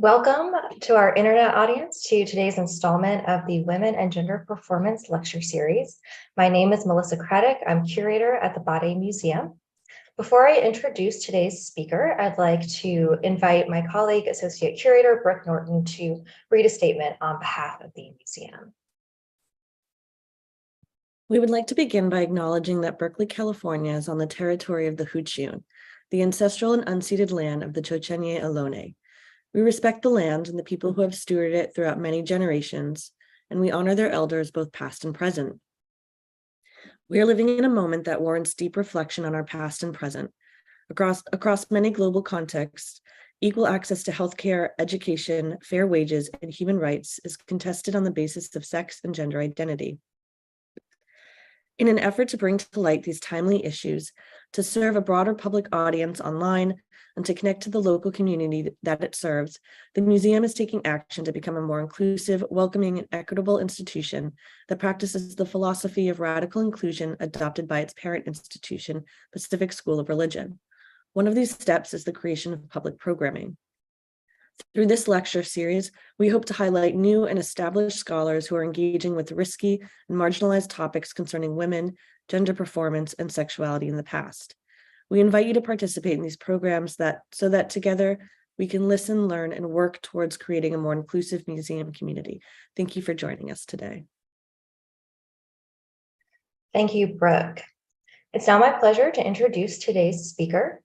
Welcome to our internet audience to today's installment of the Women and Gender Performance Lecture Series. My name is Melissa Craddock. I'm curator at the Bade Museum. Before I introduce today's speaker, I'd like to invite my colleague, Associate Curator Brooke Norton, to read a statement on behalf of the museum. We would like to begin by acknowledging that Berkeley, California is on the territory of the Huichin, the ancestral and unceded land of the Chochenye Ohlone. We respect the land and the people who have stewarded it throughout many generations, and we honor their elders both past and present. We are living in a moment that warrants deep reflection on our past and present. Across many global contexts, equal access to healthcare, education, fair wages, and human rights is contested on the basis of sex and gender identity. In an effort to bring to light these timely issues, to serve a broader public audience online, and to connect to the local community that it serves, the museum is taking action to become a more inclusive, welcoming, and equitable institution that practices the philosophy of radical inclusion adopted by its parent institution, Pacific School of Religion. One of these steps is the creation of public programming. Through this lecture series, we hope to highlight new and established scholars who are engaging with risky and marginalized topics concerning women, gender performance, and sexuality in the past. We invite you to participate in these programs so that together we can listen, learn, and work towards creating a more inclusive museum community. Thank you for joining us today. Thank you, Brooke. It's now my pleasure to introduce today's speaker.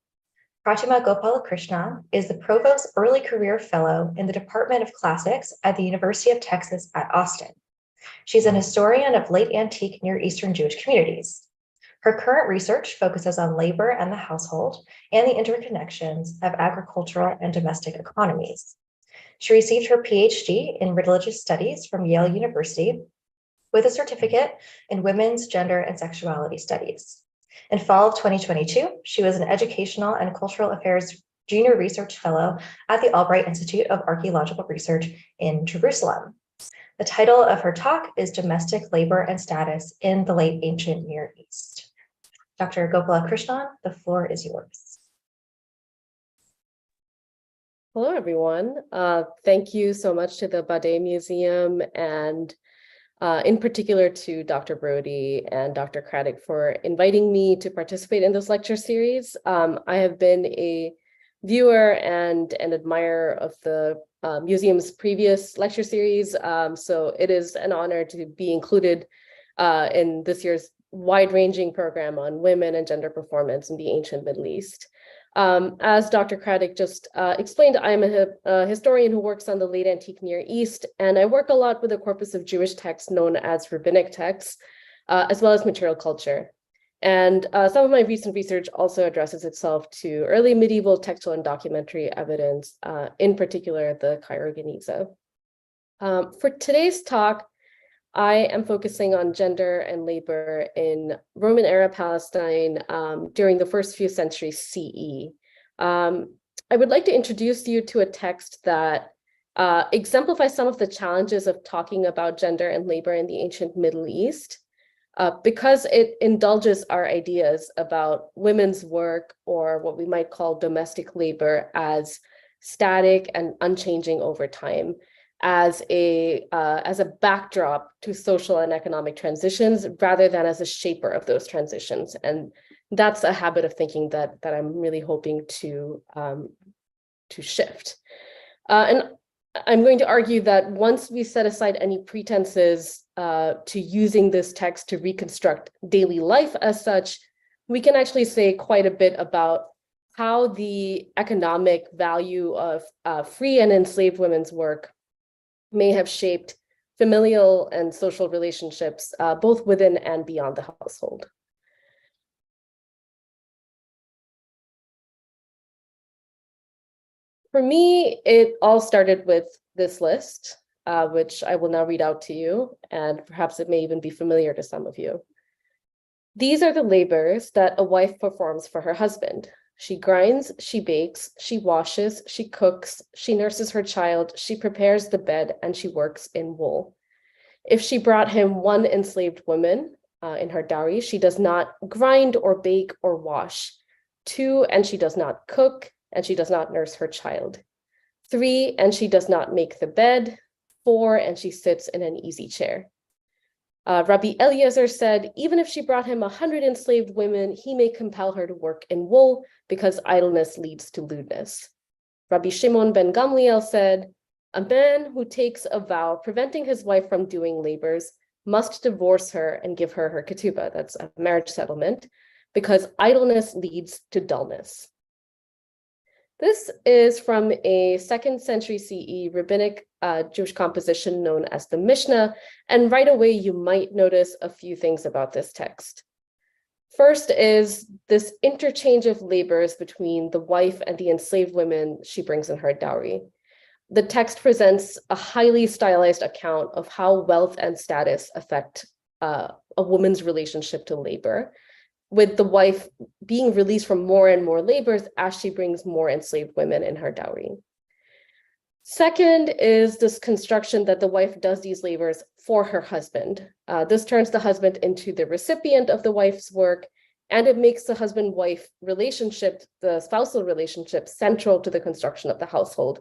Pratima Gopalakrishnan is the Provost Early Career Fellow in the Department of Classics at the University of Texas at Austin. She's an historian of late antique Near Eastern Jewish communities. Her current research focuses on labor and the household and the interconnections of agricultural and domestic economies. She received her PhD in religious studies from Yale University with a certificate in women's, gender, and sexuality studies. In fall of 2022, she was an Educational and Cultural Affairs Junior Research Fellow at the Albright Institute of Archaeological Research in Jerusalem. The title of her talk is Domestic Labor and Status in the Late Ancient Near East. Dr. Gopalakrishnan, the floor is yours. Hello, everyone. Thank you so much to the Bade Museum and in particular to Dr. Brody and Dr. Craddock for inviting me to participate in this lecture series. I have been a viewer and an admirer of the museum's previous lecture series, so it is an honor to be included in this year's wide-ranging program on women and gender performance in the ancient Middle East. As Dr. Craddock just explained, I am a historian who works on the late antique Near East, and I work a lot with a corpus of Jewish texts known as rabbinic texts, as well as material culture. And some of my recent research also addresses itself to early medieval textual and documentary evidence, in particular the Cairo Geniza. For today's talk, I am focusing on gender and labor in Roman era Palestine during the first few centuries CE. I would like to introduce you to a text that exemplifies some of the challenges of talking about gender and labor in the ancient Middle East, because it indulges our ideas about women's work, or what we might call domestic labor, as static and unchanging over time, as a backdrop to social and economic transitions rather than as a shaper of those transitions. And that's a habit of thinking that I'm really hoping to shift. And I'm going to argue that once we set aside any pretenses to using this text to reconstruct daily life as such, we can actually say quite a bit about how the economic value of free and enslaved women's work may have shaped familial and social relationships, both within and beyond the household. For me, it all started with this list, which I will now read out to you, and perhaps it may even be familiar to some of you. These are the labors that a wife performs for her husband. She grinds, she bakes, she washes, she cooks, she nurses her child, she prepares the bed, and she works in wool. If she brought him one enslaved woman in her dowry, she does not grind or bake or wash. Two, and she does not cook, and she does not nurse her child. 3, and she does not make the bed. 4, and she sits in an easy chair. Rabbi Eliezer said, even if she brought him 100 enslaved women, he may compel her to work in wool because idleness leads to lewdness. Rabbi Shimon ben Gamliel said, a man who takes a vow preventing his wife from doing labors must divorce her and give her her ketubah, that's a marriage settlement, because idleness leads to dullness. This is from a 2nd century CE rabbinic Jewish composition known as the Mishnah, and right away you might notice a few things about this text. First is this interchange of labors between the wife and the enslaved women she brings in her dowry. The text presents a highly stylized account of how wealth and status affect a woman's relationship to labor, with the wife being released from more and more labors as she brings more enslaved women in her dowry. Second is this construction that the wife does these labors for her husband. This turns the husband into the recipient of the wife's work, and it makes the husband-wife relationship, the spousal relationship, central to the construction of the household,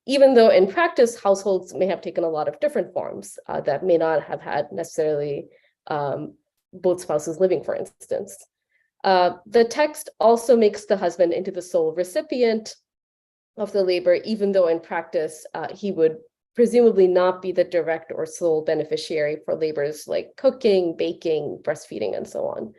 even though in practice, households may have taken a lot of different forms that may not have had necessarily both spouses living, for instance. The text also makes the husband into the sole recipient of the labor, even though in practice, he would presumably not be the direct or sole beneficiary for labors like cooking, baking, breastfeeding, and so on.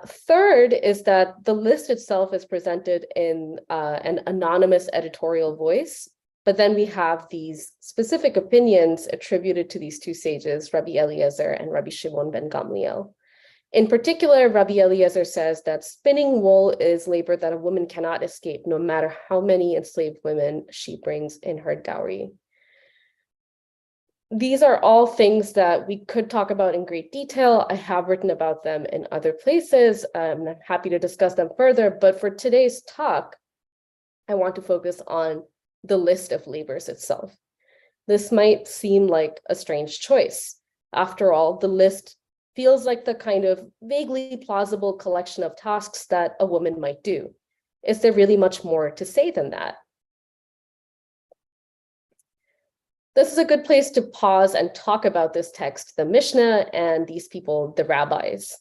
Third is that the list itself is presented in an anonymous editorial voice, but then we have these specific opinions attributed to these two sages, Rabbi Eliezer and Rabbi Shimon ben Gamliel. In particular, Rabbi Eliezer says that spinning wool is labor that a woman cannot escape, no matter how many enslaved women she brings in her dowry. These are all things that we could talk about in great detail. I have written about them in other places. I'm happy to discuss them further, but for today's talk, I want to focus on the list of labors itself. This might seem like a strange choice. After all, the list feels like the kind of vaguely plausible collection of tasks that a woman might do. Is there really much more to say than that? This is a good place to pause and talk about this text, the Mishnah, and these people, the rabbis.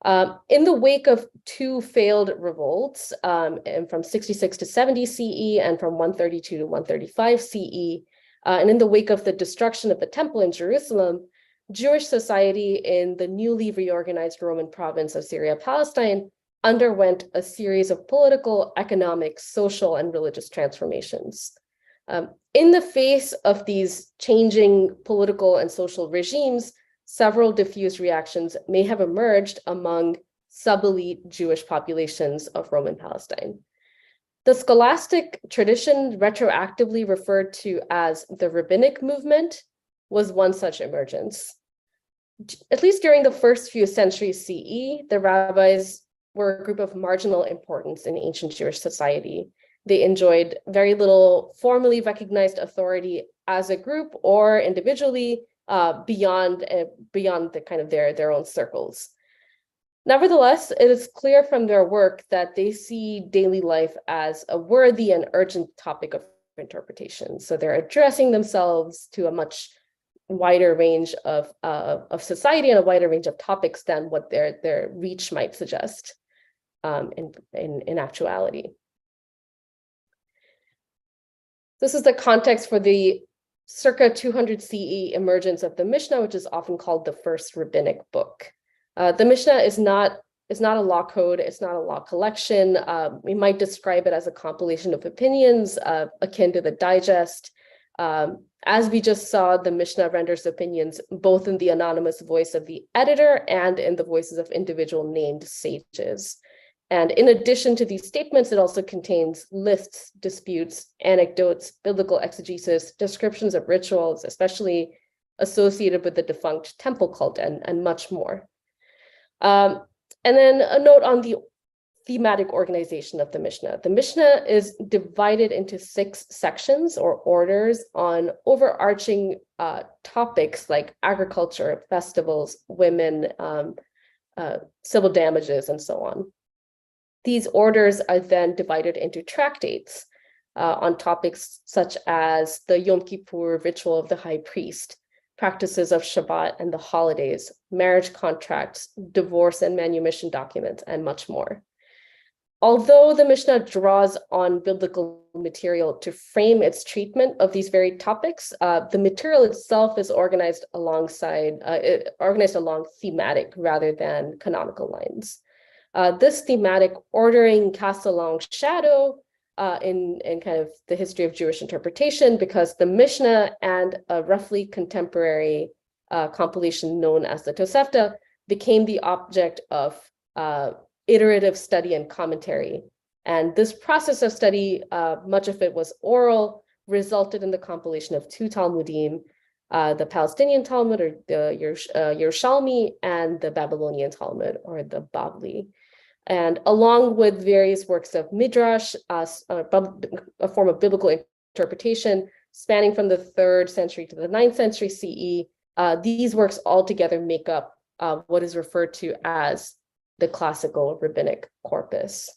In the wake of two failed revolts, and from 66 to 70 CE and from 132 to 135 CE, and in the wake of the destruction of the temple in Jerusalem, Jewish society in the newly reorganized Roman province of Syria-Palestine underwent a series of political, economic, social, and religious transformations. In the face of these changing political and social regimes, several diffuse reactions may have emerged among sub-elite Jewish populations of Roman Palestine. The scholastic tradition, retroactively referred to as the rabbinic movement, was one such emergence. At least during the first few centuries CE, the rabbis were a group of marginal importance in ancient Jewish society. They enjoyed very little formally recognized authority as a group or individually beyond the kind of their own circles. Nevertheless, it is clear from their work that they see daily life as a worthy and urgent topic of interpretation. So they're addressing themselves to a much wider range of society and a wider range of topics than what their reach might suggest in actuality. This is the context for the circa 200 CE emergence of the Mishnah, which is often called the first rabbinic book. The Mishnah is not a law code, it's not a law collection. We might describe it as a compilation of opinions akin to the digest. As we just saw, the Mishnah renders opinions both in the anonymous voice of the editor and in the voices of individual named sages. And in addition to these statements, it also contains lists, disputes, anecdotes, biblical exegesis, descriptions of rituals, especially associated with the defunct temple cult, and much more. And then a note on the thematic organization of the Mishnah. The Mishnah is divided into 6 sections or orders on overarching topics like agriculture, festivals, women, civil damages, and so on. These orders are then divided into tractates. on topics such as the Yom Kippur ritual of the high priest, practices of Shabbat and the holidays, marriage contracts, divorce and manumission documents, and much more. Although the Mishnah draws on biblical material to frame its treatment of these very topics, the material itself is organized along thematic rather than canonical lines. This thematic ordering casts a long shadow in kind of the history of Jewish interpretation, because the Mishnah and a roughly contemporary compilation known as the Tosefta became the object of iterative study and commentary. And this process of study, much of it was oral, resulted in the compilation of two Talmudim, the Palestinian Talmud, or the Yerushalmi, and the Babylonian Talmud, or the Bavli. And along with various works of Midrash, a form of biblical interpretation spanning from the 3rd century to the 9th century CE, these works altogether make up what is referred to as the classical rabbinic corpus.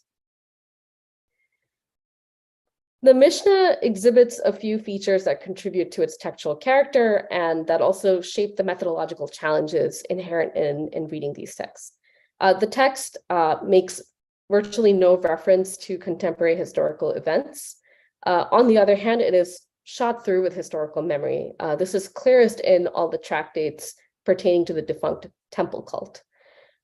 The Mishnah exhibits a few features that contribute to its textual character and that also shape the methodological challenges inherent in reading these texts. The text makes virtually no reference to contemporary historical events. On the other hand, it is shot through with historical memory. This is clearest in all the tractates pertaining to the defunct temple cult.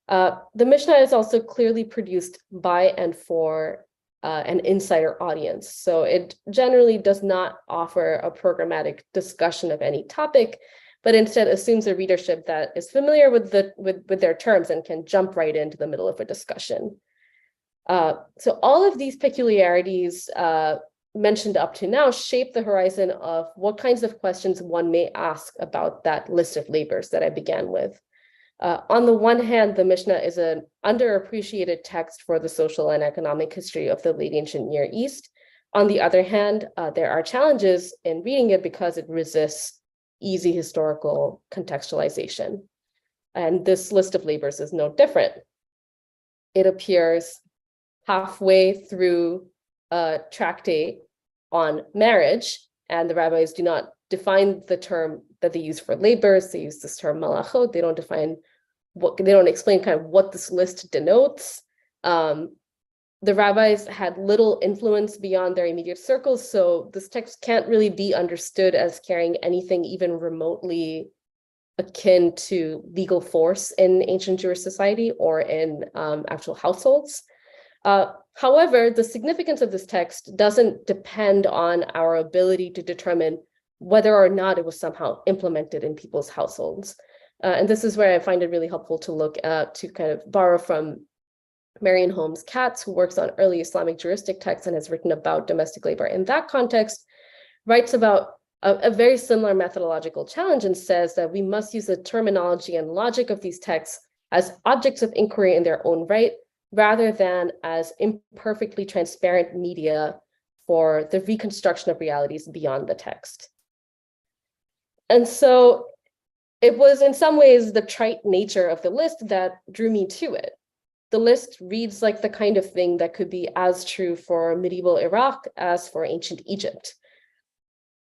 The Mishnah is also clearly produced by and for an insider audience. So it generally does not offer a programmatic discussion of any topic, but instead assumes a readership that is familiar with their terms and can jump right into the middle of a discussion. So all of these peculiarities mentioned up to now shape the horizon of what kinds of questions one may ask about that list of labors that I began with. On the one hand, the Mishnah is an underappreciated text for the social and economic history of the late ancient Near East. On the other hand, there are challenges in reading it because it resists easy historical contextualization. And this list of labors is no different. It appears halfway through a tractate on marriage, and the rabbis do not define the term that they use for labors. They use this term malachot. They don't explain kind of what this list denotes. The rabbis had little influence beyond their immediate circles, so this text can't really be understood as carrying anything even remotely akin to legal force in ancient Jewish society or in actual households. However, the significance of this text doesn't depend on our ability to determine whether or not it was somehow implemented in people's households. And this is where I find it really helpful to look at, to kind of borrow from Marion Holmes Katz, who works on early Islamic juristic texts and has written about domestic labor in that context, writes about a very similar methodological challenge and says that we must use the terminology and logic of these texts as objects of inquiry in their own right, rather than as imperfectly transparent media for the reconstruction of realities beyond the text. And so it was in some ways the trite nature of the list that drew me to it. The list reads like the kind of thing that could be as true for medieval Iraq as for ancient Egypt.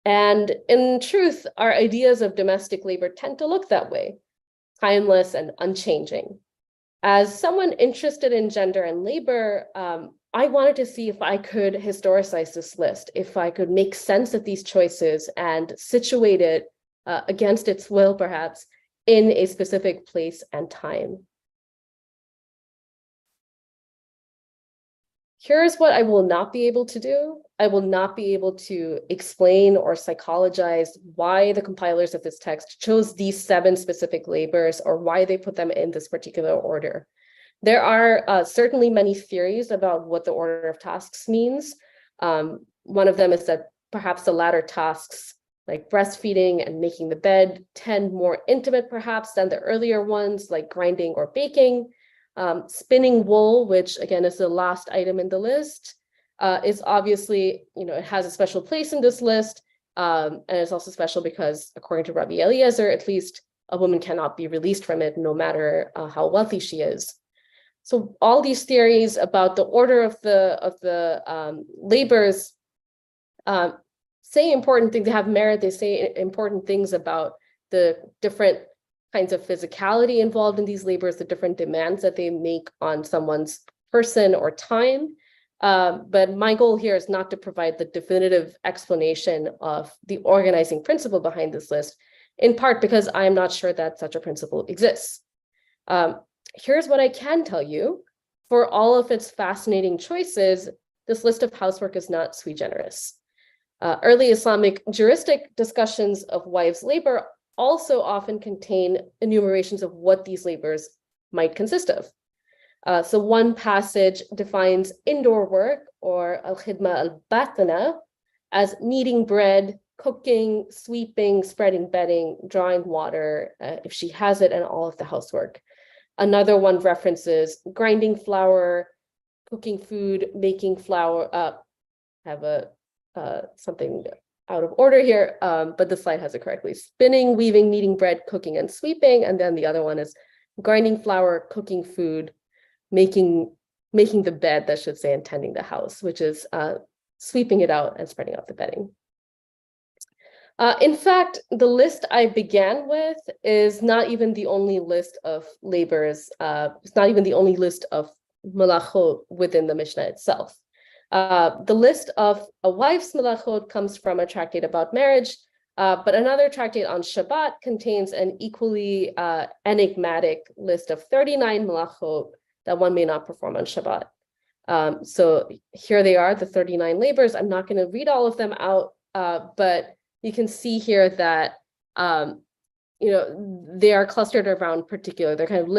And in truth, our ideas of domestic labor tend to look that way, timeless and unchanging. As someone interested in gender and labor, I wanted to see if I could historicize this list, if I could make sense of these choices and situate it against its will, perhaps, in a specific place and time. Here's what I will not be able to do. I will not be able to explain or psychologize why the compilers of this text chose these 7 specific labors or why they put them in this particular order. There are certainly many theories about what the order of tasks means. One of them is that perhaps the latter tasks, like breastfeeding and making the bed, tend more intimate perhaps than the earlier ones, like grinding or baking. Spinning wool, which again is the last item in the list, is obviously, it has a special place in this list. And it's also special because, according to Rabbi Eliezer, at least, a woman cannot be released from it no matter how wealthy she is. So all these theories about the order of the labors say important things, they have merit, they say important things about the different kinds of physicality involved in these labors, the different demands that they make on someone's person or time. But my goal here is not to provide the definitive explanation of the organizing principle behind this list, in part because I'm not sure that such a principle exists. Here's what I can tell you. For all of its fascinating choices, this list of housework is not sui generis. Early Islamic juristic discussions of wives' labor also often contain enumerations of what these labors might consist of. So one passage defines indoor work, or al-khidma al-batina, as kneading bread, cooking, sweeping, spreading bedding, drawing water, if she has it, and all of the housework. Another one references grinding flour, cooking food, making flour. Have a something out of order here, but the slide has it correctly. Spinning, weaving, kneading bread, cooking, and sweeping. And then the other one is grinding flour, cooking food, making the bed, that should say, and tending the house, which is sweeping it out and spreading out the bedding. In fact, the list I began with is not even the only list of labors. It's not even the only list of malachot within the Mishnah itself. The list of a wife's malachot comes from a tractate about marriage, but another tractate on Shabbat contains an equally enigmatic list of 39 malachot that one may not perform on Shabbat. So here they are, the 39 labors. I'm not going to read all of them out, but you can see here that they are clustered around particular. They're kind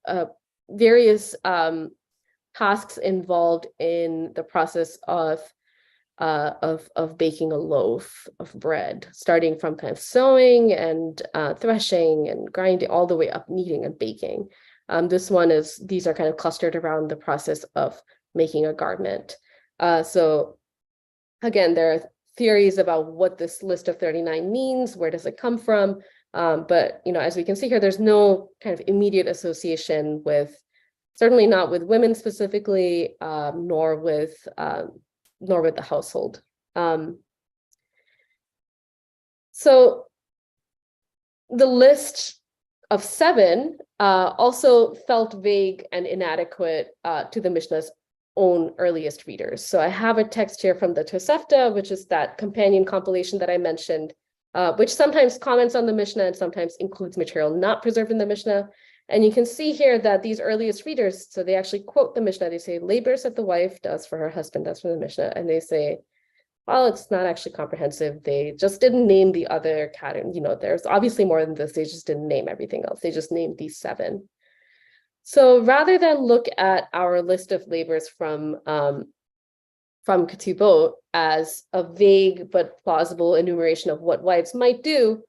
of various tasks involved in the process of baking a loaf of bread, starting from kind of sewing and threshing and grinding all the way up kneading and baking. These are kind of clustered around the process of making a garment. So again, there are theories about what this list of 39 means, where does it come from? But as we can see here, there's no kind of immediate association with, certainly not with women specifically, nor with the household. So the list of 7 also felt vague and inadequate to the Mishnah's own earliest readers. So I have a text here from the Tosefta, which is that companion compilation that I mentioned, which sometimes comments on the Mishnah and sometimes includes material not preserved in the Mishnah. And you can see here that these earliest readers, so they actually quote the Mishnah. They say, labors that the wife does for her husband, that's from the Mishnah. And they say, well, it's not actually comprehensive. They just didn't name the other category. There's obviously more than this. They just didn't name everything else. They just named these 7. So rather than look at our list of labors from Ketubot as a vague but plausible enumeration of what wives might do,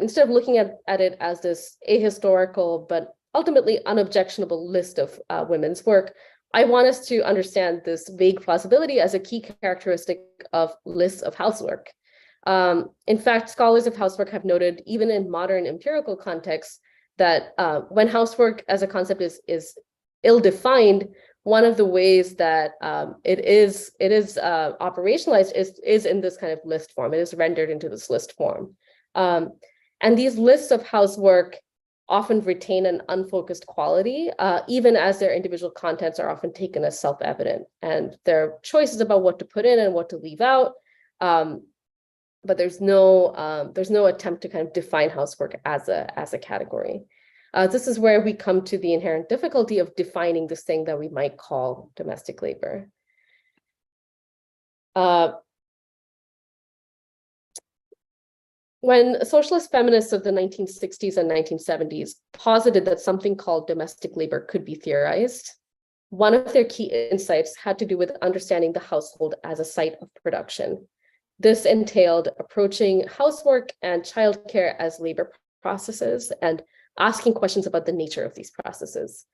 instead of looking at it as this ahistorical but ultimately unobjectionable list of women's work, I want us to understand this vague plausibility as a key characteristic of lists of housework. In fact, scholars of housework have noted, even in modern empirical contexts, that when housework as a concept is ill-defined, one of the ways that it is operationalized is in this kind of list form. It is rendered into this list form. And these lists of housework often retain an unfocused quality, even as their individual contents are often taken as self-evident. And there are choices about what to put in and what to leave out. But there's no attempt to kind of define housework as a category. This is where we come to the inherent difficulty of defining this thing that we might call domestic labor. When socialist feminists of the 1960s and 1970s posited that something called domestic labor could be theorized, one of their key insights had to do with understanding the household as a site of production. This entailed approaching housework and childcare as labor processes and asking questions about the nature of these processes,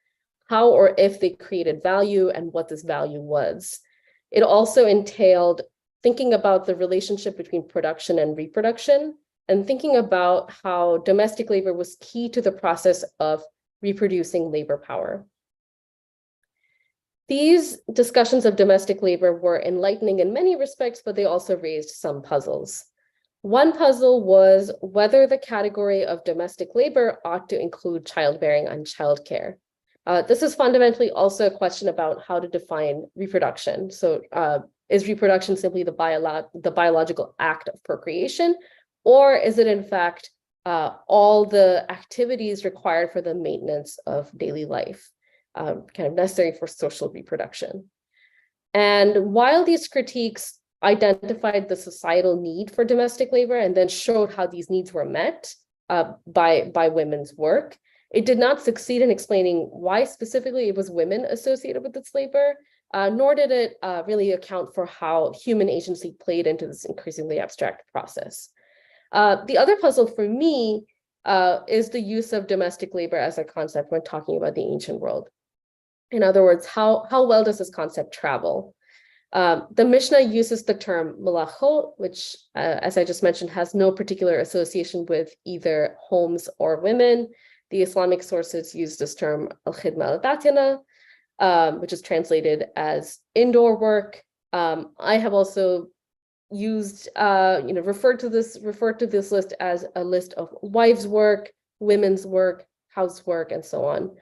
how or if they created value and what this value was. It also entailed thinking about the relationship between production and reproduction, and thinking about how domestic labor was key to the process of reproducing labor power. These discussions of domestic labor were enlightening in many respects, but they also raised some puzzles. One puzzle was whether the category of domestic labor ought to include childbearing and childcare. This is fundamentally also a question about how to define reproduction. So is reproduction simply the biological act of procreation, or is it in fact all the activities required for the maintenance of daily life, kind of necessary for social reproduction? And while these critiques identified the societal need for domestic labor and then showed how these needs were met by women's work, it did not succeed in explaining why specifically it was women associated with this labor, nor did it really account for how human agency played into this increasingly abstract process. The other puzzle for me is the use of domestic labor as a concept when talking about the ancient world. In other words, how well does this concept travel? The Mishnah uses the term malachot, which, as I just mentioned, has no particular association with either homes or women. The Islamic sources use this term al-khidma al-batina, which is translated as indoor work. I have also used, referred to this list as a list of wives' work, women's work, housework, and so on.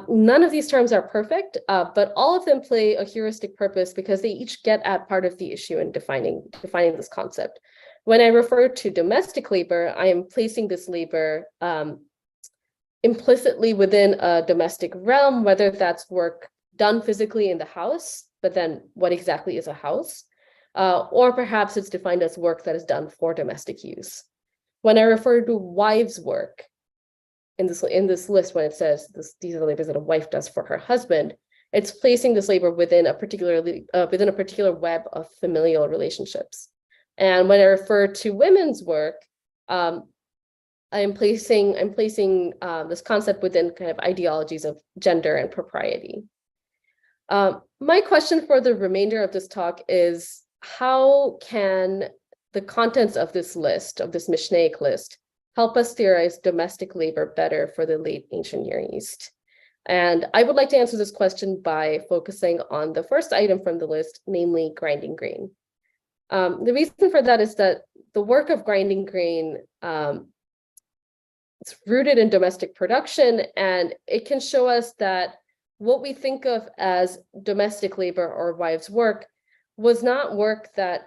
None of these terms are perfect, but all of them play a heuristic purpose because they each get at part of the issue in defining this concept. When I refer to domestic labor, I am placing this labor implicitly within a domestic realm, whether that's work done physically in the house, but then what exactly is a house? Or perhaps it's defined as work that is done for domestic use. When I refer to wives' work, in this list, when it says these are the labors that a wife does for her husband, it's placing this labor within a particular web of familial relationships. And when I refer to women's work, I'm placing this concept within kind of ideologies of gender and propriety. My question for the remainder of this talk is, how can the contents of this list, of this Mishnaic list, help us theorize domestic labor better for the late ancient Near East? And I would like to answer this question by focusing on the first item from the list, namely grinding grain. The reason for that is that the work of grinding grain, it's rooted in domestic production, and it can show us that what we think of as domestic labor or wives' work was not work that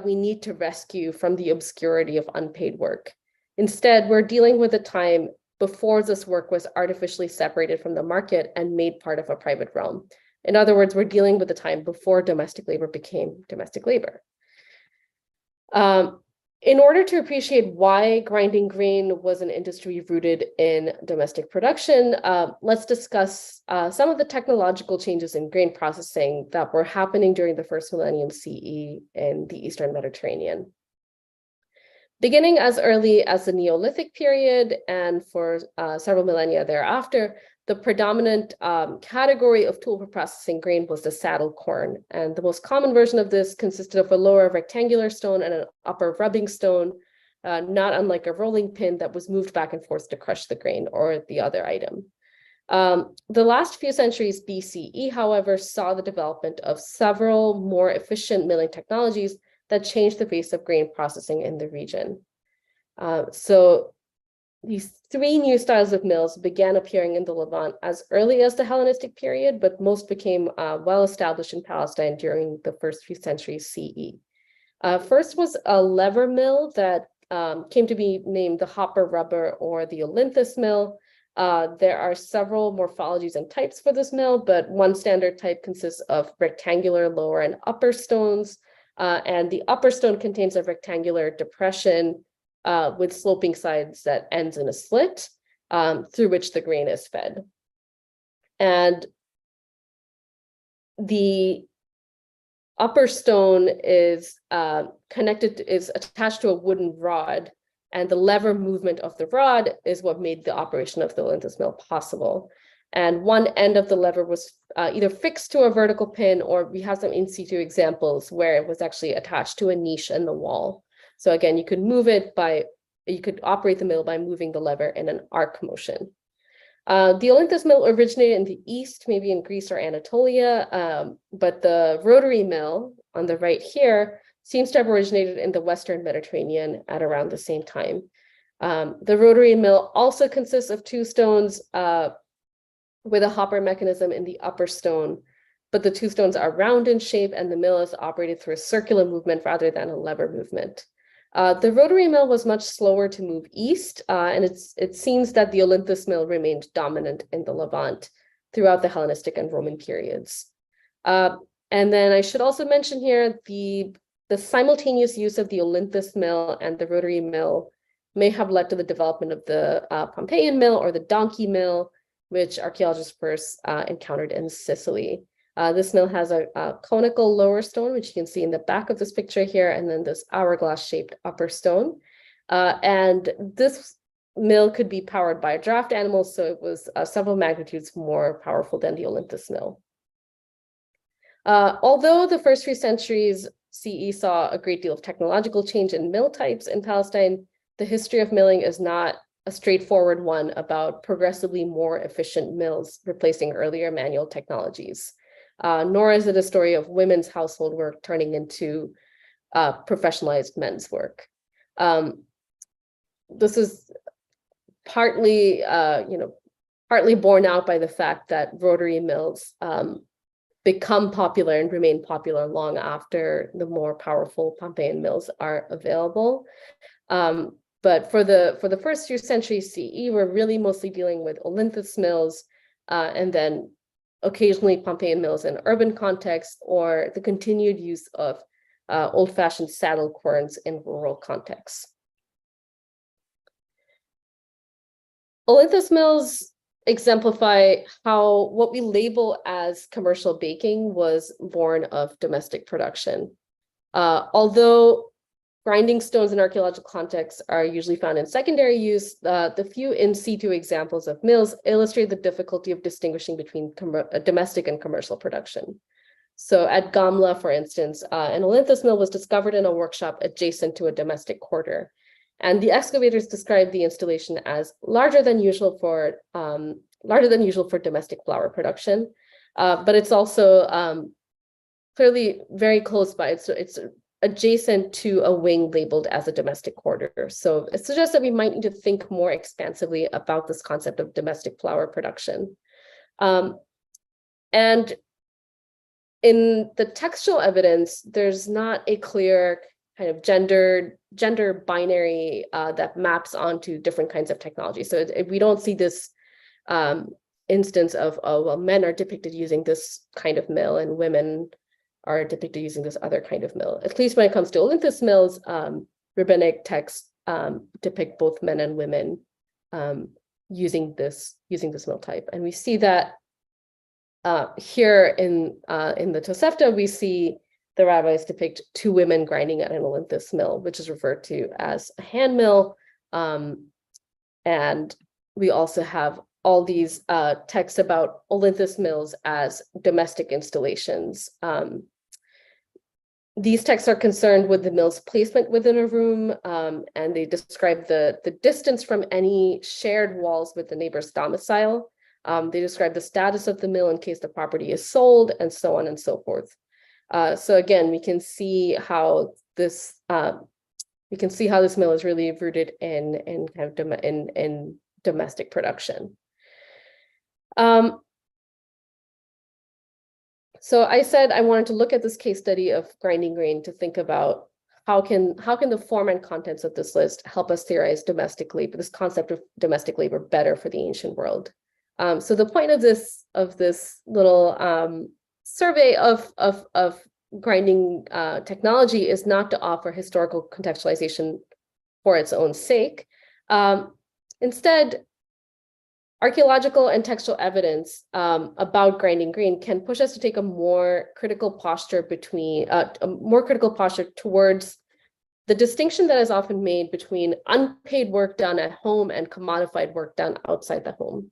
we need to rescue from the obscurity of unpaid work. Instead, we're dealing with a time before this work was artificially separated from the market and made part of a private realm. In other words, we're dealing with the time before domestic labor became domestic labor. In order to appreciate why grinding grain was an industry rooted in domestic production, let's discuss some of the technological changes in grain processing that were happening during the first millennium CE in the Eastern Mediterranean. Beginning as early as the Neolithic period and for several millennia thereafter, the predominant category of tool for processing grain was the saddle quern. And the most common version of this consisted of a lower rectangular stone and an upper rubbing stone, not unlike a rolling pin that was moved back and forth to crush the grain or the other item. The last few centuries BCE, however, saw the development of several more efficient milling technologies that changed the face of grain processing in the region. So these three new styles of mills began appearing in the Levant as early as the Hellenistic period, but most became well established in Palestine during the first few centuries CE. First was a lever mill that came to be named the hopper rubber or the Olynthus mill. There are several morphologies and types for this mill, but one standard type consists of rectangular lower and upper stones. And the upper stone contains a rectangular depression with sloping sides that ends in a slit through which the grain is fed. And the upper stone is attached to a wooden rod, and the lever movement of the rod is what made the operation of the Olynthus mill possible. And one end of the lever was either fixed to a vertical pin, or we have some in situ examples where it was actually attached to a niche in the wall. So again, you could operate the mill by moving the lever in an arc motion. The Olynthus mill originated in the East, maybe in Greece or Anatolia, but the rotary mill on the right here seems to have originated in the Western Mediterranean at around the same time. The rotary mill also consists of two stones with a hopper mechanism in the upper stone, but the two stones are round in shape and the mill is operated through a circular movement rather than a lever movement. The rotary mill was much slower to move east, and it seems that the Olynthus mill remained dominant in the Levant throughout the Hellenistic and Roman periods. And then I should also mention here the simultaneous use of the Olynthus mill and the rotary mill may have led to the development of the Pompeian mill or the donkey mill, which archaeologists first encountered in Sicily. This mill has a conical lower stone, which you can see in the back of this picture here, and then this hourglass-shaped upper stone. And this mill could be powered by a draft animal, so it was several magnitudes more powerful than the Olynthus mill. Although the first few centuries CE saw a great deal of technological change in mill types in Palestine, the history of milling is not a straightforward one about progressively more efficient mills replacing earlier manual technologies. Nor is it a story of women's household work turning into professionalized men's work. This is partly, partly borne out by the fact that rotary mills become popular and remain popular long after the more powerful Pompeian mills are available. But for the first few centuries CE, we're really mostly dealing with Olynthus mills, and then occasionally Pompeian mills in urban contexts, or the continued use of old-fashioned saddle querns in rural contexts. Olynthus mills exemplify how what we label as commercial baking was born of domestic production. Although grinding stones in archaeological contexts are usually found in secondary use, the few in situ examples of mills illustrate the difficulty of distinguishing between domestic and commercial production. So at Gamla, for instance, an Olynthus mill was discovered in a workshop adjacent to a domestic quarter. And the excavators described the installation as larger than usual for domestic flour production, but it's also clearly very close by. It's adjacent to a wing labeled as a domestic quarter. So it suggests that we might need to think more expansively about this concept of domestic flour production. And in the textual evidence, there's not a clear kind of gender binary that maps onto different kinds of technology. So we don't see this instance of, oh, well, men are depicted using this kind of mill and women are depicted using this other kind of mill. At least when it comes to Olynthus mills, rabbinic texts depict both men and women using this mill type. And we see that here in the Tosefta, we see the rabbis depict two women grinding at an Olynthus mill, which is referred to as a hand mill. And we also have all these texts about Olynthus mills as domestic installations. These texts are concerned with the mill's placement within a room, and they describe the distance from any shared walls with the neighbor's domicile. They describe the status of the mill in case the property is sold, and so on and so forth. So again, we can see how this mill is really rooted in kind of in domestic production. So I said I wanted to look at this case study of grinding grain to think about how can the form and contents of this list help us theorize domestic labor, this concept of domestic labor better for the ancient world. So the point of this little survey of grinding technology is not to offer historical contextualization for its own sake. Instead, archaeological and textual evidence about grinding grain can push us to take a more critical posture towards the distinction that is often made between unpaid work done at home and commodified work done outside the home.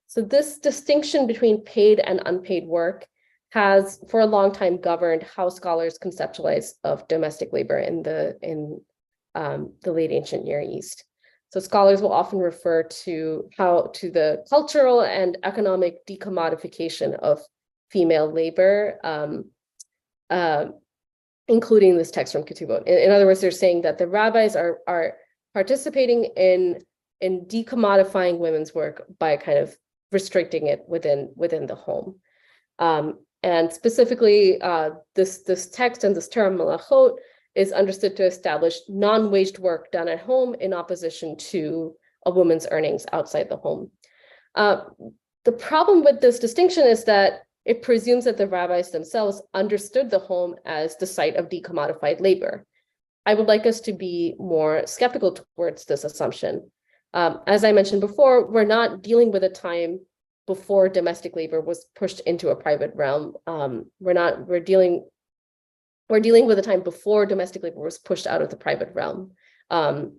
So this distinction between paid and unpaid work has for a long time governed how scholars conceptualize of domestic labor in the late ancient Near East. So scholars will often refer to the cultural and economic decommodification of female labor, including this text from Ketubot. In other words, they're saying that the rabbis are participating in decommodifying women's work by kind of restricting it within the home. And specifically, this text and this term malachot is understood to establish non-waged work done at home in opposition to a woman's earnings outside the home. The problem with this distinction is that it presumes that the rabbis themselves understood the home as the site of decommodified labor. I would like us to be more skeptical towards this assumption. As I mentioned before, we're not dealing with a time before domestic labor was pushed into a private realm. We're dealing with a time before domestic labor was pushed out of the private realm. We're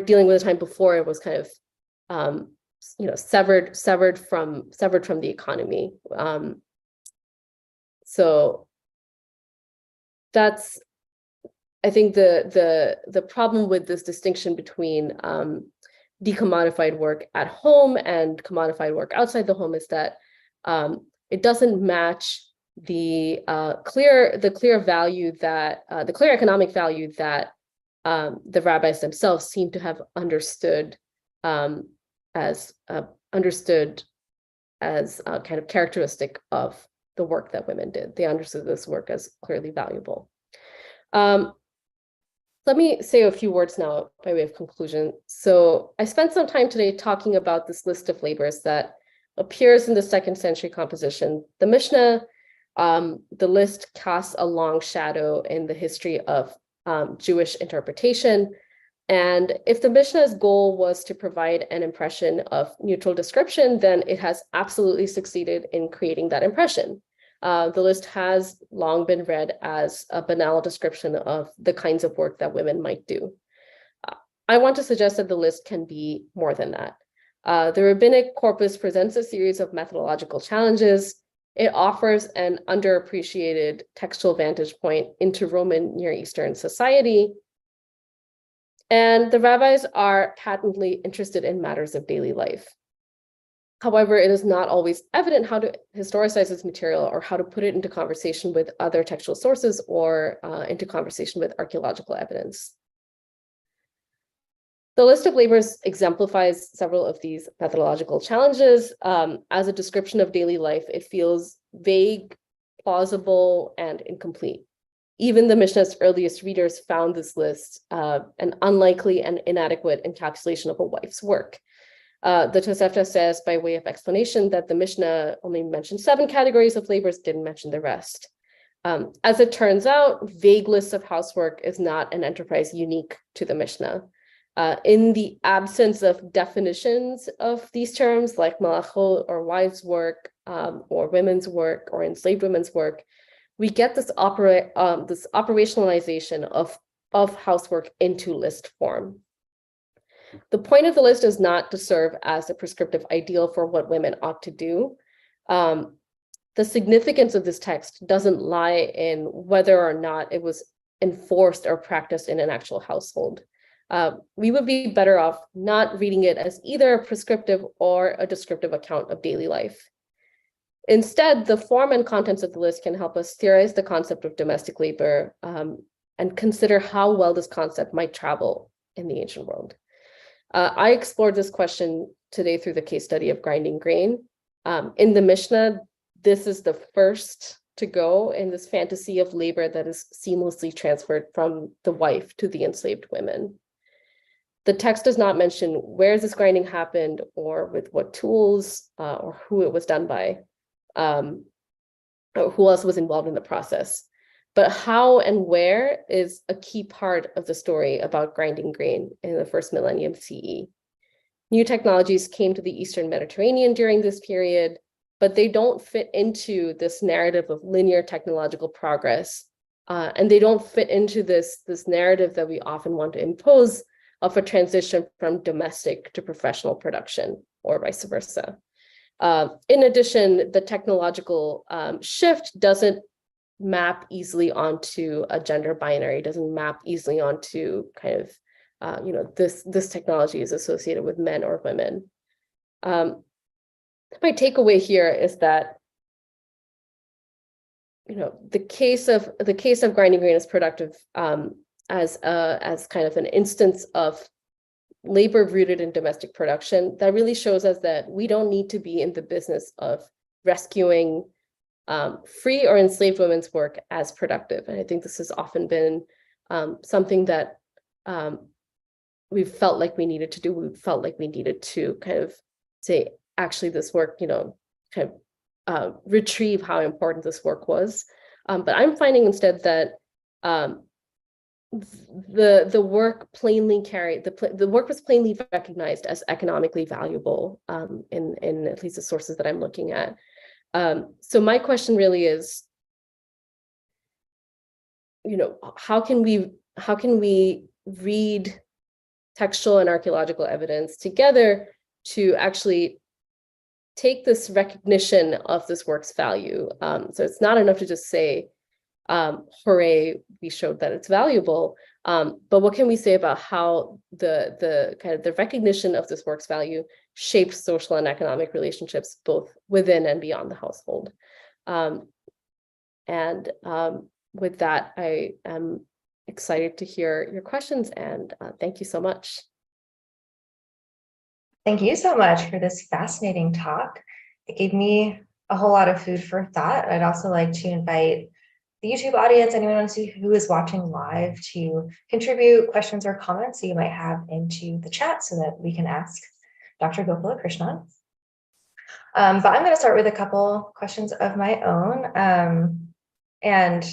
dealing with a time before it was kind of severed from the economy. So that's, I think, the problem with this distinction between decommodified work at home and commodified work outside the home is that it doesn't match the clear economic value that the rabbis themselves seem to have understood as kind of characteristic of the work that women did. They understood this work as clearly valuable. Let me say a few words now by way of conclusion. So I spent some time today talking about this list of labors that appears in the 2nd century composition. The Mishnah, the list casts a long shadow in the history of Jewish interpretation. And if the Mishnah's goal was to provide an impression of neutral description, then it has absolutely succeeded in creating that impression. The list has long been read as a banal description of the kinds of work that women might do. I want to suggest that the list can be more than that. The rabbinic corpus presents a series of methodological challenges. It offers an underappreciated textual vantage point into Roman Near Eastern society. And the rabbis are patently interested in matters of daily life. However, it is not always evident how to historicize this material or how to put it into conversation with other textual sources or into conversation with archaeological evidence. The list of labors exemplifies several of these methodological challenges. As a description of daily life, it feels vague, plausible, and incomplete. Even the Mishnah's earliest readers found this list an unlikely and inadequate encapsulation of a wife's work. The Tosefta says, by way of explanation, that the Mishnah only mentioned 7 categories of labors, didn't mention the rest. As it turns out, vague lists of housework is not an enterprise unique to the Mishnah. In the absence of definitions of these terms, like malachot or wives' work, or women's work, or enslaved women's work, we get this operationalization of housework into list form. The point of the list is not to serve as a prescriptive ideal for what women ought to do. The significance of this text doesn't lie in whether or not it was enforced or practiced in an actual household. We would be better off not reading it as either a prescriptive or a descriptive account of daily life. Instead, the form and contents of the list can help us theorize the concept of domestic labor and consider how well this concept might travel in the ancient world. I explored this question today through the case study of grinding grain. In the Mishnah, this is the first to go in this fantasy of labor that is seamlessly transferred from the wife to the enslaved women. The text does not mention where this grinding happened or with what tools or who it was done by, or who else was involved in the process. But how and where is a key part of the story about grinding grain in the 1st millennium CE. New technologies came to the Eastern Mediterranean during this period, but they don't fit into this narrative of linear technological progress. And they don't fit into this narrative that we often want to impose of a transition from domestic to professional production, or vice versa. In addition, the technological shift doesn't map easily onto a gender binary, doesn't map easily onto kind of this technology is associated with men or women. My takeaway here is that the case of grinding grain as productive as kind of an instance of labor rooted in domestic production, that really shows us that we don't need to be in the business of rescuing free or enslaved women's work as productive. And I think this has often been something that we felt like we needed to do. We felt like we needed to kind of say, actually, this work, kind of retrieve how important this work was. But I'm finding instead that the work plainly carried, the work was plainly recognized as economically valuable in at least the sources that I'm looking at. So my question really is, how can we read textual and archaeological evidence together to actually take this recognition of this work's value? So it's not enough to just say, hooray, we showed that it's valuable. But what can we say about how the kind of the recognition of this work's value shapes social and economic relationships, both within and beyond the household? With that, I am excited to hear your questions, and thank you so much. Thank you so much for this fascinating talk. It gave me a whole lot of food for thought. I'd also like to invite the YouTube audience, anyone who is watching live, to contribute questions or comments that you might have into the chat so that we can ask Dr. Gopalakrishnan. But I'm going to start with a couple questions of my own. And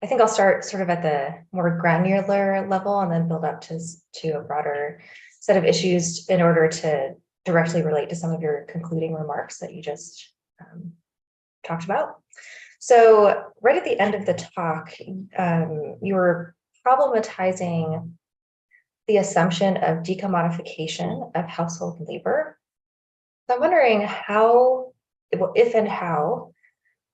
I think I'll start sort of at the more granular level and then build up to a broader set of issues in order to directly relate to some of your concluding remarks that you just talked about. So right at the end of the talk, you were problematizing the assumption of decommodification of household labor. So I'm wondering how, if and how,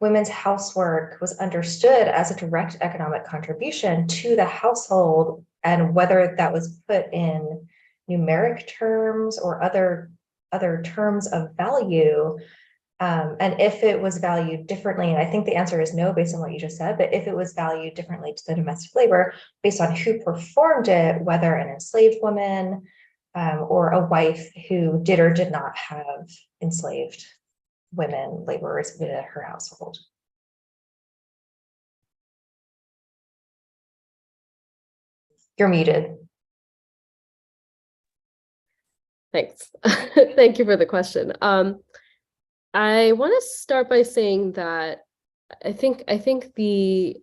women's housework was understood as a direct economic contribution to the household, and whether that was put in numeric terms or other terms of value, and if it was valued differently. And I think the answer is no, based on what you just said, but if it was valued differently to the domestic labor based on who performed it, whether an enslaved woman or a wife who did or did not have enslaved women laborers within her household. You're muted. Thanks. Thank you for the question. I want to start by saying that I think the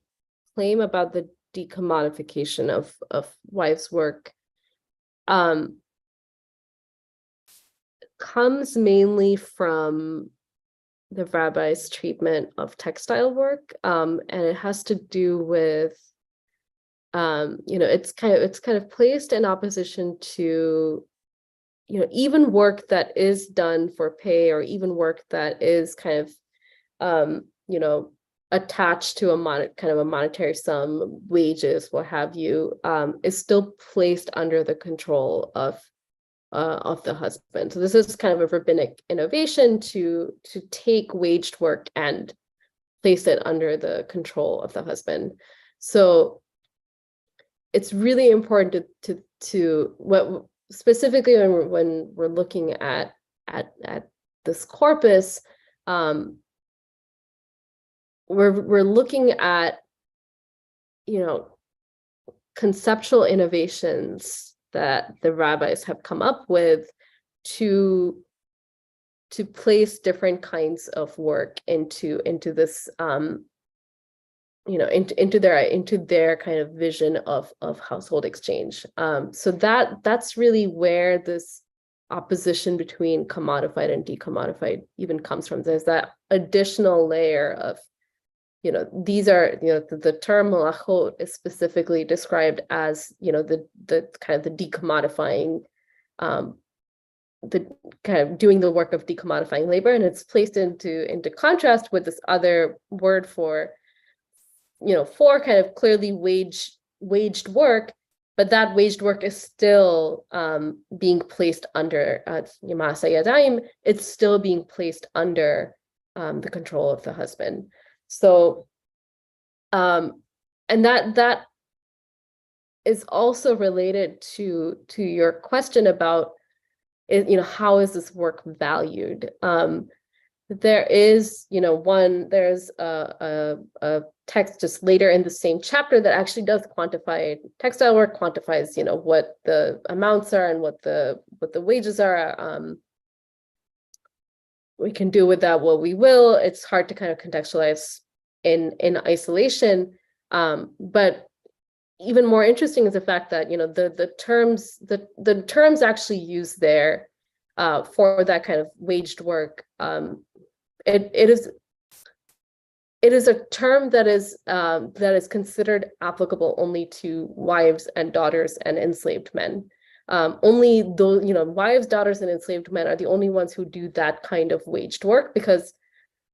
claim about the decommodification of wives' work comes mainly from the rabbi's treatment of textile work, and it has to do with it's kind of placed in opposition to even work that is done for pay, or even work that is kind of attached to a monetary sum, wages, what have you, is still placed under the control of the husband. So this is kind of a rabbinic innovation to take waged work and place it under the control of the husband. So it's really important to what specifically when we're looking at this corpus, we're looking at conceptual innovations that the rabbis have come up with to place different kinds of work into this into their kind of vision of household exchange. So that's really where this opposition between commodified and decommodified even comes from. There's that additional layer of these are, the term malachot is specifically described as, the kind of the decommodifying, the kind of doing the work of decommodifying labor. And it's placed into contrast with this other word for kind of clearly waged work, but that waged work is still being placed under Yamasa Yadayim. It's still being placed under the control of the husband. So, and that is also related to your question about, how is this work valued? There is, there's a text just later in the same chapter that actually does quantify textile work, quantifies, what the amounts are and what the wages are. We can do with that what we will. It's hard to kind of contextualize in isolation. But even more interesting is the fact that, the terms actually used there for that kind of waged work. It is a term that is considered applicable only to wives and daughters and enslaved men. Only those, wives, daughters, and enslaved men are the only ones who do that kind of waged work, because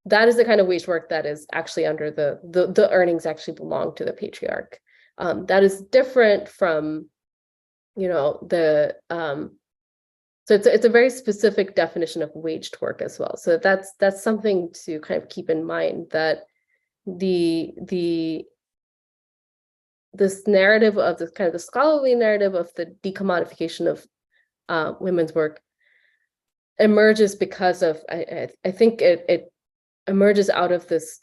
that is the kind of waged work that is actually under the earnings actually belong to the patriarch. That is different from, so it's a very specific definition of waged work as well. So that's something to kind of keep in mind, that this narrative of the kind of the scholarly narrative of the decommodification of women's work emerges because of, I think it emerges out of this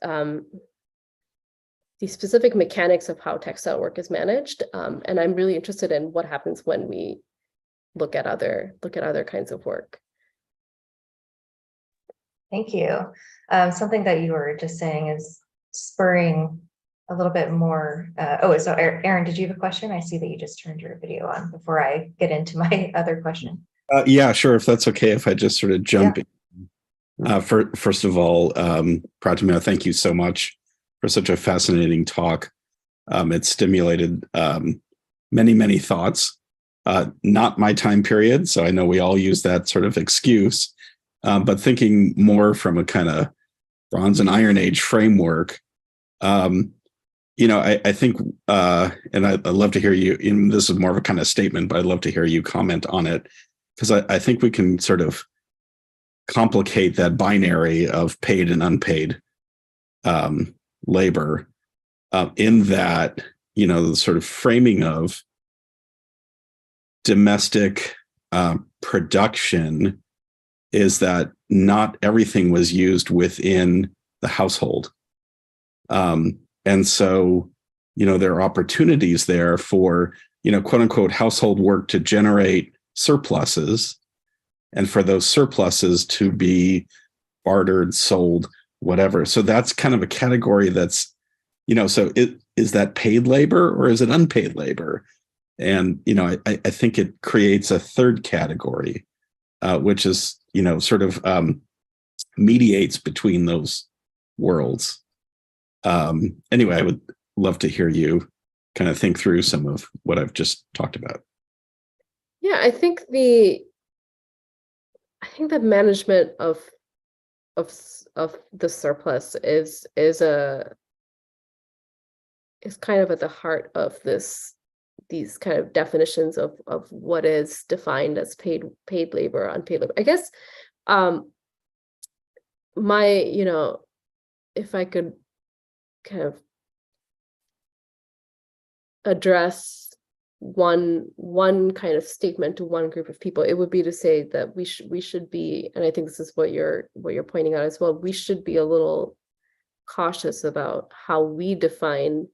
the specific mechanics of how textile work is managed, and I'm really interested in what happens when we look at other kinds of work. Thank you. Something that you were just saying is spurring a little bit more. So Aaron, did you have a question? I see that you just turned your video on before I get into my other question. Yeah, sure. If that's okay, if I just sort of jump in. First of all, Pratima, thank you so much for such a fascinating talk. It stimulated many, many thoughts. Not my time period, so I know we all use that sort of excuse, but thinking more from a kind of Bronze and Iron Age framework, I think, and I'd love to hear you, and this is more of a kind of statement, but I'd love to hear you comment on it, because I think we can sort of complicate that binary of paid and unpaid labor in that, the sort of framing of domestic production is that not everything was used within the household. And so, there are opportunities there for, quote unquote, household work to generate surpluses, and for those surpluses to be bartered, sold, whatever. So that's kind of a category that's, so is that paid labor or is it unpaid labor? And, I think it creates a third category, which is, sort of mediates between those worlds. Anyway, I would love to hear you kind of think through some of what I've just talked about. Yeah, I think the management of the surplus is kind of at the heart of these kind of definitions of what is defined as paid labor, unpaid labor. I guess if I could kind of address one kind of statement to one group of people, it would be to say that we should be, and I think this is what you're pointing out as well, we should be a little cautious about how we define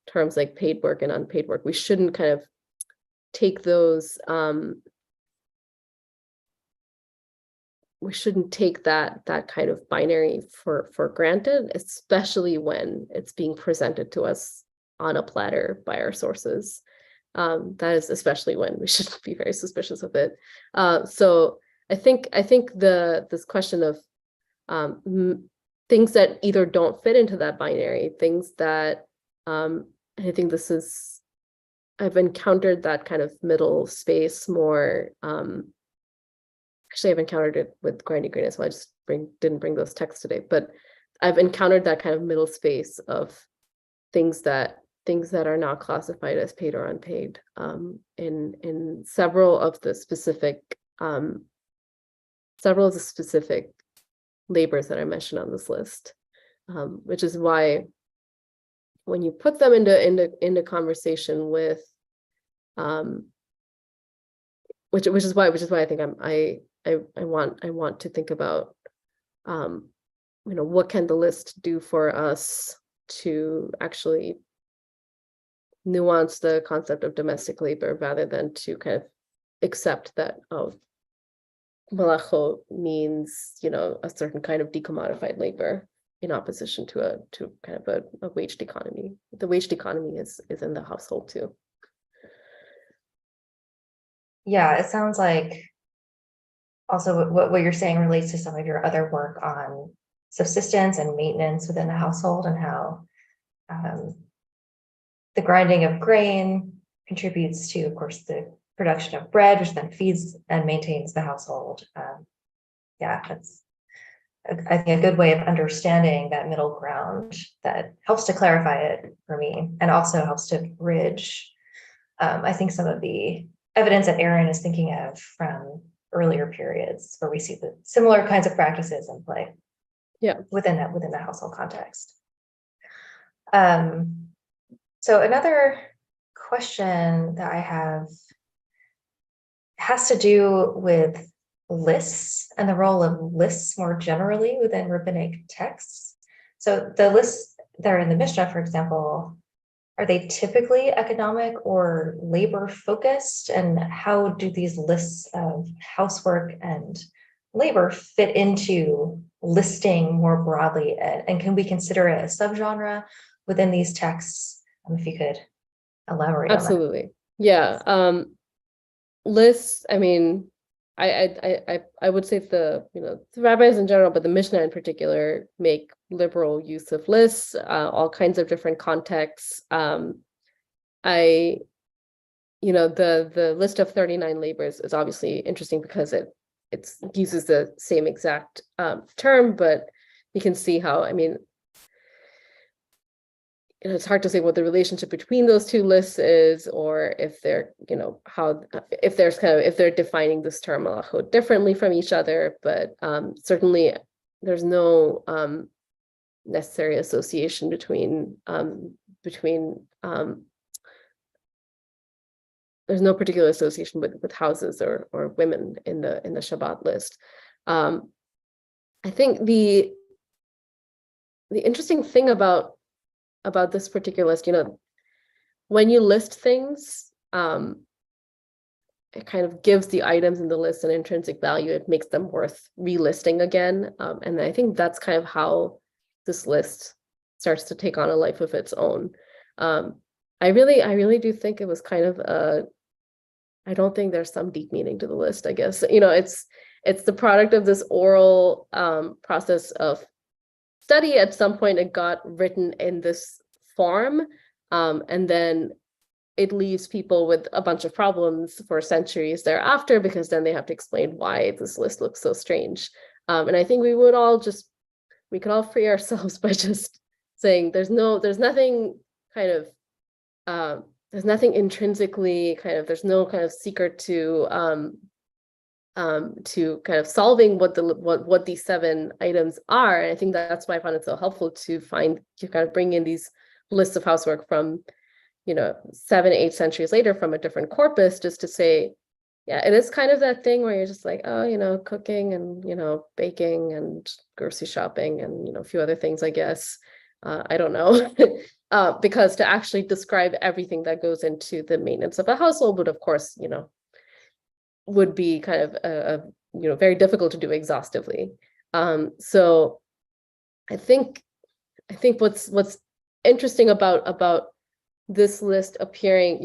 terms like paid work and unpaid work. We shouldn't kind of take those, we shouldn't take that kind of binary for granted, especially when it's being presented to us on a platter by our sources. That is especially when we should be very suspicious of it. So I think this question of things that either don't fit into that binary, things that I think I've encountered that kind of middle space more. Actually, I've encountered it with Grinding Green as well. I just didn't bring those texts today, but I've encountered that kind of middle space of things that things that are not classified as paid or unpaid in several of the specific labors that are mentioned on this list, which is why when you put them into conversation with, which is why I think I want to think about, what can the list do for us to actually nuance the concept of domestic labor rather than to kind of accept that, oh, malacho means, a certain kind of decommodified labor in opposition to kind of a waged economy. The waged economy is in the household too. Yeah, it sounds like also what you're saying relates to some of your other work on subsistence and maintenance within the household, and how the grinding of grain contributes to, of course, the production of bread, which then feeds and maintains the household. Yeah, that's, I think, a good way of understanding that middle ground that helps to clarify it for me, and also helps to bridge, I think, some of the evidence that Erin is thinking of from earlier periods where we see the similar kinds of practices in play. Yeah, within the household context. So another question that I have has to do with lists and the role of lists more generally within rabbinic texts. So the lists that are in the Mishnah, for example, are they typically economic or labor focused? And how do these lists of housework and labor fit into listing more broadly? And can we consider it a subgenre within these texts? If you could elaborate on that. absolutely. Yeah. Lists, I mean, I would say the rabbis in general, but the Mishnah in particular, make liberal use of lists, all kinds of different contexts. The list of 39 labors is obviously interesting because it uses the same exact term, but you can see how, I mean, it's hard to say what the relationship between those two lists is, or if they're, if they're defining this term malacho differently from each other, but certainly there's no necessary association between there's no particular association with houses or women in the Shabbat list. I think the interesting thing about this particular list, when you list things, it kind of gives the items in the list an intrinsic value. It makes them worth relisting again. And I think that's kind of how this list starts to take on a life of its own. I really do think it was kind of I don't think there's some deep meaning to the list, I guess. It's the product of this oral process of study. At some point it got written in this form, and then it leaves people with a bunch of problems for centuries thereafter, because then they have to explain why this list looks so strange. And I think we could all free ourselves by just saying there's nothing intrinsically there's no kind of secret to kind of solving what these 7 items are. And I think that's why I found it so helpful to kind of bring in these lists of housework from 7-8 centuries later from a different corpus, just to say, yeah, it is kind of that thing where you're just like, oh, cooking and baking and grocery shopping and a few other things, I guess. I don't know. Because to actually describe everything that goes into the maintenance of a household would, of course, would be kind of very difficult to do exhaustively. So I think what's interesting about this list appearing,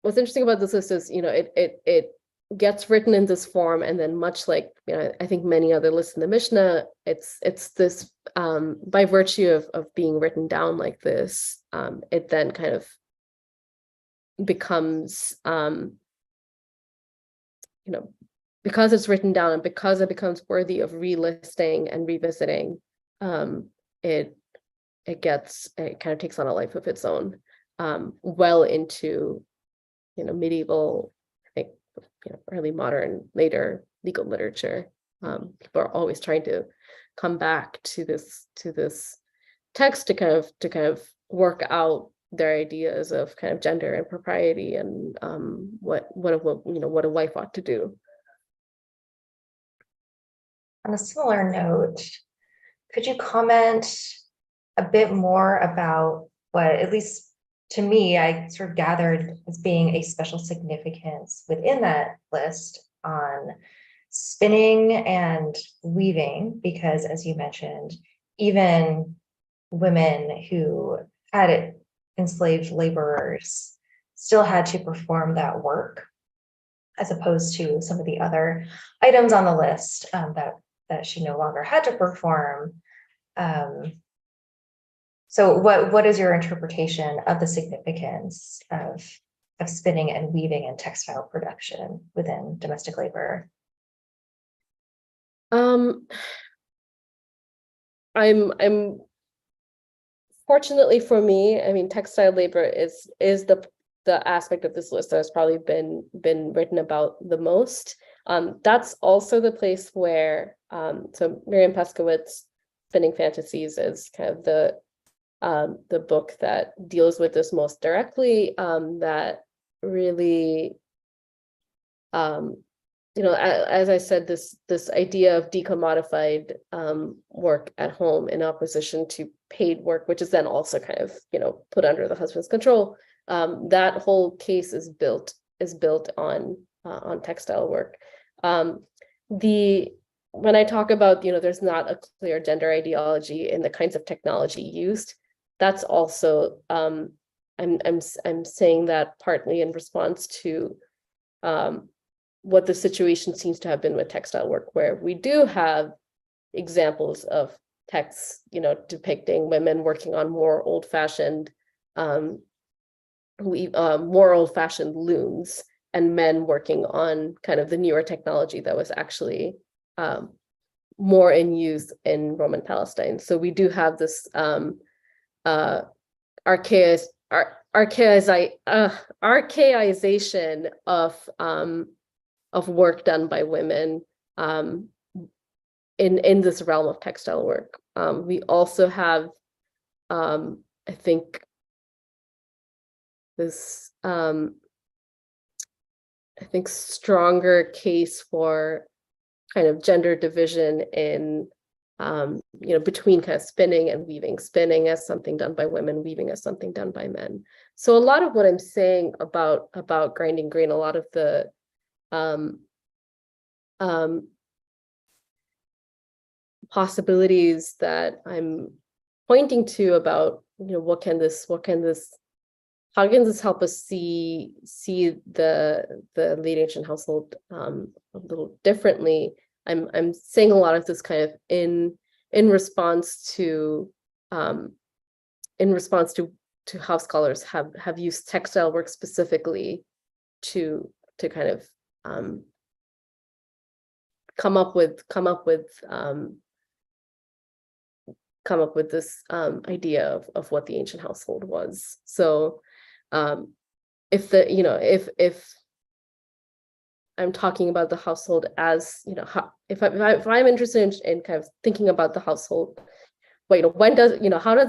what's interesting about this list is, it gets written in this form, and then much like I think many other lists in the Mishnah, it's this by virtue of being written down like this, it then kind of becomes because it's written down and because it becomes worthy of relisting and revisiting, it it kind of takes on a life of its own, well into, medieval, I think, early modern, later legal literature. People are always trying to come back to this text to kind of work out their ideas of kind of gender and propriety and what a wife ought to do. On a similar note, could you comment a bit more about what, at least to me, I sort of gathered as being a special significance within that list on spinning and weaving, because as you mentioned, even women who had enslaved laborers still had to perform that work, as opposed to some of the other items on the list that she no longer had to perform. So what is your interpretation of the significance of spinning and weaving and textile production within domestic labor? I'm fortunately for me, I mean, textile labor is the aspect of this list that has probably been written about the most. That's also the place where so Miriam Paskowitz, Spinning Fantasies, is kind of the book that deals with this most directly, that really as I said, this idea of decommodified work at home in opposition to paid work, which is then also kind of put under the husband's control. That whole case is built on textile work. When I talk about there's not a clear gender ideology in the kinds of technology used, that's also I'm saying that partly in response to what the situation seems to have been with textile work, where we do have examples of texts, depicting women working on more old-fashioned looms, and men working on kind of the newer technology that was actually more in use in Roman Palestine. So we do have this archaization of work done by women in this realm of textile work. We also have, I think, this stronger case for kind of gender division in between kind of spinning and weaving, spinning as something done by women, weaving as something done by men. So a lot of what I'm saying about grinding grain, a lot of the possibilities that I'm pointing to about how can this help us see the late ancient household a little differently. I'm saying a lot of this kind of in response to how scholars have used textile work specifically to kind of come up with this idea of what the ancient household was. So if I'm talking about the household as if I'm interested in kind of thinking about the household, how does a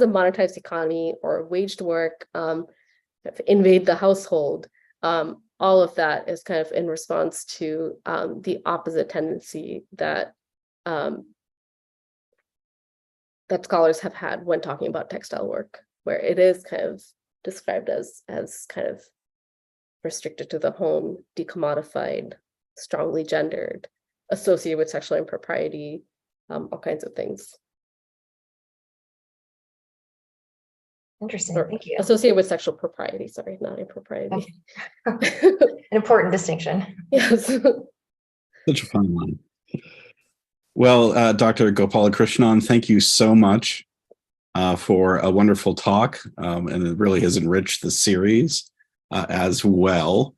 monetized economy or waged work invade the household? All of that is kind of in response to the opposite tendency that scholars have had when talking about textile work, where it is kind of described as kind of restricted to the home, decommodified, strongly gendered, associated with sexual impropriety, all kinds of things. Interesting, thank you. Associated with sexual propriety, sorry, not impropriety. Okay. An important distinction. Yes. Such a fun one. Well, Dr. Gopalakrishnan, thank you so much for a wonderful talk, and it really has enriched the series as well.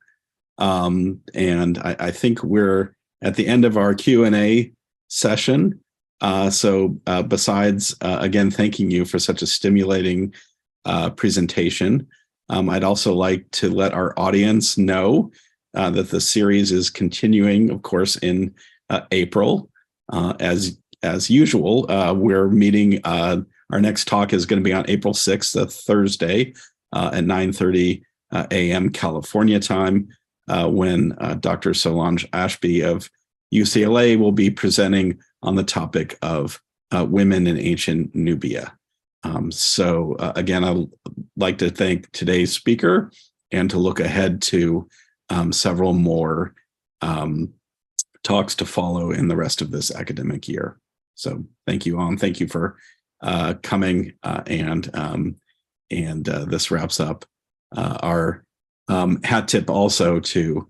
And I think we're at the end of our Q&A session. Besides, again, thanking you for such a stimulating presentation, I'd also like to let our audience know that the series is continuing, of course, in April. As usual, we're meeting. Our next talk is going to be on April 6th, a Thursday, at 9:30 a.m. California time, when Dr. Solange Ashby of UCLA will be presenting on the topic of women in ancient Nubia. Again, I'd like to thank today's speaker and to look ahead to several more talks to follow in the rest of this academic year. So thank you all, and thank you for coming. And this wraps up our hat tip also to